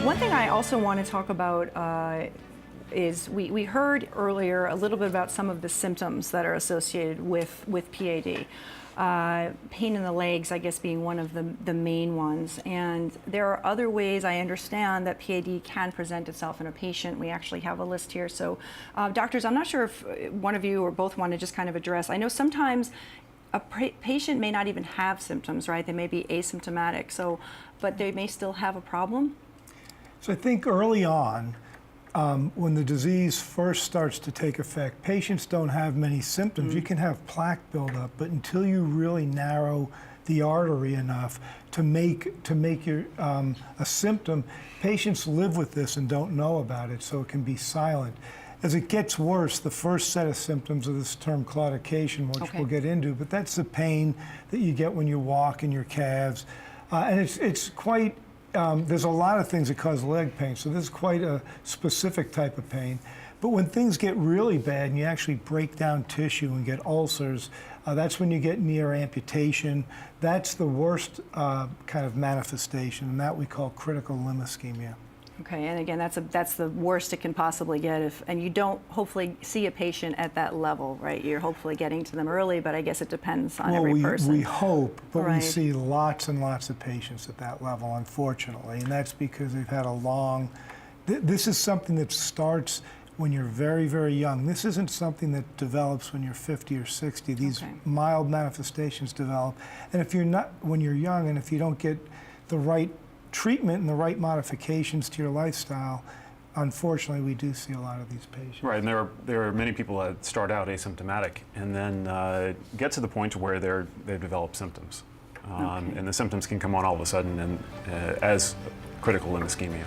One thing I also want to talk about is we heard earlier a little bit about some of the symptoms that are associated with PAD. Pain in the legs, I guess, being one of the main ones. And there are other ways, I understand, that PAD can present itself in a patient. We actually have a list here. So, doctors, I'm not sure if one of you or both want to just kind of address. I know sometimes a patient may not even have symptoms, right? They may be asymptomatic, but they may still have a problem. So I think early on, when the disease first starts to take effect, patients don't have many symptoms. You can have plaque buildup, but until you really narrow the artery enough to make your a symptom, patients live with this and don't know about it, so it can be silent. As it gets worse, the first set of symptoms of this term claudication, which we'll get into, but that's the pain that you get when you walk in your calves, and it's quite. There's a lot of things that cause leg pain, so this is quite a specific type of pain. But when things get really bad and you actually break down tissue and get ulcers, that's when you get near amputation. That's the worst kind of manifestation, and that we call critical limb ischemia. Okay, and again, that's the worst it can possibly get, and you don't hopefully see a patient at that level, right? You're hopefully getting to them early, but I guess it depends on every person. We hope, but we see lots and lots of patients at that level, unfortunately, and that's because they've had a long. This is something that starts when you're very, very young. This isn't something that develops when you're 50 or 60. These mild manifestations develop, and if you're not when you're young, and if you don't get the right treatment and the right modifications to your lifestyle, unfortunately, we do see a lot of these patients. Right, and there are many people that start out asymptomatic and then get to the point where they've developed symptoms. And the symptoms can come on all of a sudden and as critical limb ischemia.